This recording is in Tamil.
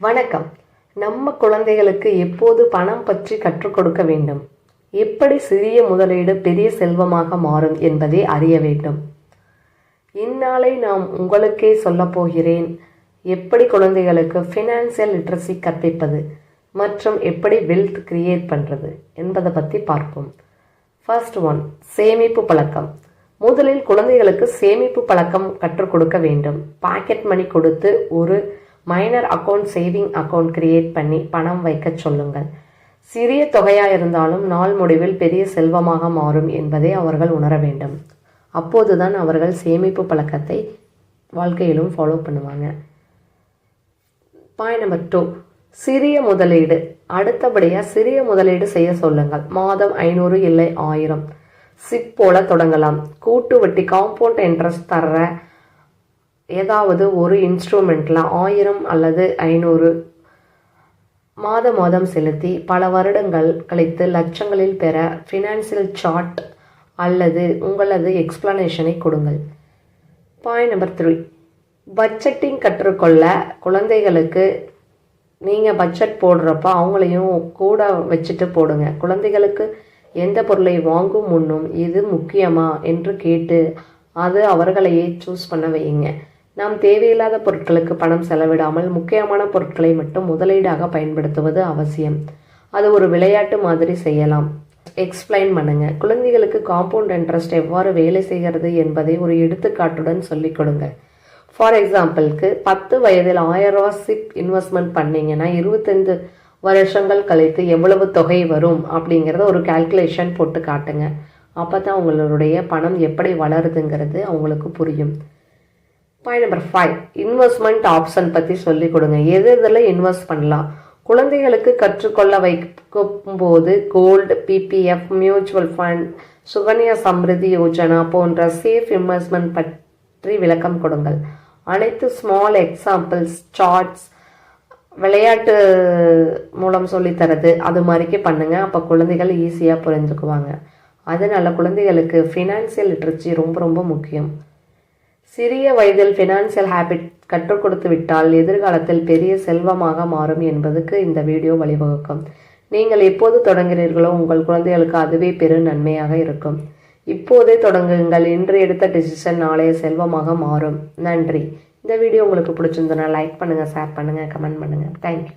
வணக்கம். நம்ம குழந்தைகளுக்கு எப்போது பணம் பற்றி கற்றுக் கொடுக்க வேண்டும், எப்படி சிறிய முதலீடு பெரிய செல்வமாக மாறும் என்பதை அறிய வேண்டும். இந்நாளை நாம் உங்களுக்கே சொல்லப் போகிறேன். எப்படி குழந்தைகளுக்கு ஃபினான்சியல் லிட்ரஸி கற்பிப்பது மற்றும் எப்படி வெல்த் கிரியேட் பண்ணுறது என்பதை பற்றி பார்ப்போம். ஃபர்ஸ்ட் ஒன், சேமிப்பு பழக்கம். முதலில் குழந்தைகளுக்கு சேமிப்பு பழக்கம் கற்றுக் கொடுக்க வேண்டும். பாக்கெட் மணி கொடுத்து ஒரு minor account, saving account create பண்ணி பணம் வைக்க சொல்லுங்கள். சிறிய தொகையாக இருந்தாலும் நாள் முடிவில் பெரிய செல்வமாக மாறும் என்பதை அவர்கள் உணர வேண்டும். அப்போதுதான் அவர்கள் சேமிப்பு பழக்கத்தை வாழ்க்கையிலும் ஃபாலோ பண்ணுவாங்க. பாயிண்ட் நம்பர் 2, சிறிய முதலீடு. அடுத்தபடியாக சிறிய முதலீடு செய்ய சொல்லுங்கள். மாதம் 500 இல்லை 1000 சிப் போல தொடங்கலாம். கூட்டு வட்டி, காம்பவுண்ட் இன்ட்ரெஸ்ட் தர்ற ஏதாவது ஒரு இன்ஸ்ட்ருமெண்ட்டில் 1000 அல்லது 500 மாதம் செலுத்தி பல வருடங்கள் கழித்து லட்சங்களில் பெற ஃபினான்சியல் சார்ட் அல்லது உங்களது எக்ஸ்பிளனேஷனை கொடுங்கள். பாயிண்ட் நம்பர் 3, பட்ஜெட்டிங் கற்றுக்கொள்ள. குழந்தைகளுக்கு நீங்கள் பட்ஜெட் போடுறப்ப அவங்களையும் கூட வச்சுட்டு போடுங்க. குழந்தைகளுக்கு எந்த பொருளை வாங்கும் முன்னும் இது முக்கியமா என்று கேட்டு அது அவர்களையே சூஸ் பண்ண வையுங்க. நாம் தேவையில்லாத பொருட்களுக்கு பணம் செலவிடாமல் முக்கியமான பொருட்களை மட்டும் முதலீடாக பயன்படுத்துவது அவசியம். அது ஒரு விளையாட்டு மாதிரி செய்யலாம். எக்ஸ்பிளைன் பண்ணுங்க. குழந்தைகளுக்கு காம்பவுண்ட் இன்ட்ரெஸ்ட் எவ்வாறு வேலை செய்கிறது என்பதை ஒரு எடுத்துக்காட்டுடன் சொல்லிக் கொடுங்க. ஃபார் எக்ஸாம்பிளுக்கு 10 வயதில் 1000 ரூபா சிப் இன்வெஸ்ட்மெண்ட் பண்ணிங்கன்னா 25 வருஷங்கள் கழித்து எவ்வளவு தொகை வரும் அப்படிங்கிறத ஒரு கால்குலேஷன் போட்டு காட்டுங்க. அப்போ தான் உங்களுடைய பணம் எப்படி வளருதுங்கிறது அவங்களுக்கு புரியும். பாயிண்ட் நம்பர் 5, இன்வெஸ்ட்மெண்ட் ஆப்ஷன் பற்றி சொல்லிக் கொடுங்க. எதில் இன்வெஸ்ட் பண்ணலாம். குழந்தைகளுக்கு கற்றுக்கொள்ள வைக்கும் போது gold, PPF, mutual fund, Sukanya Samriddhi Yojana போன்ற சேஃப் இன்வெஸ்ட்மெண்ட் பற்றி விளக்கம் கொடுங்கள். அனைத்து ஸ்மால் எக்ஸாம்பிள்ஸ், சார்ட்ஸ், விளையாட்டு மூலம் சொல்லித்தரது அது மாதிரிக்கு பண்ணுங்க. அப்போ குழந்தைகள் ஈஸியாக புரிஞ்சுக்குவாங்க. அதனால குழந்தைகளுக்கு ஃபினான்சியல் லிட்ரஸி ரொம்ப ரொம்ப முக்கியம். சிறிய வயதில் ஃபினான்சியல் ஹேபிட் கற்றுக் கொடுத்து விட்டால் எதிர்காலத்தில் பெரிய செல்வமாக மாறும் என்பதுக்கு இந்த வீடியோ வழிவகுக்கும். நீங்கள் எப்போது தொடங்குகிறீர்களோ உங்கள் குழந்தைகளுக்கு அதுவே பெரு நன்மையாக இருக்கும். இப்போதே தொடங்குங்கள். இன்று எடுத்த டிசிஷன் நாளைய செல்வமாக மாறும். நன்றி. இந்த வீடியோ உங்களுக்கு பிடிச்சிருந்தனா லைக் பண்ணுங்கள், ஷேர் பண்ணுங்கள், கமெண்ட் பண்ணுங்கள். தேங்க்யூ.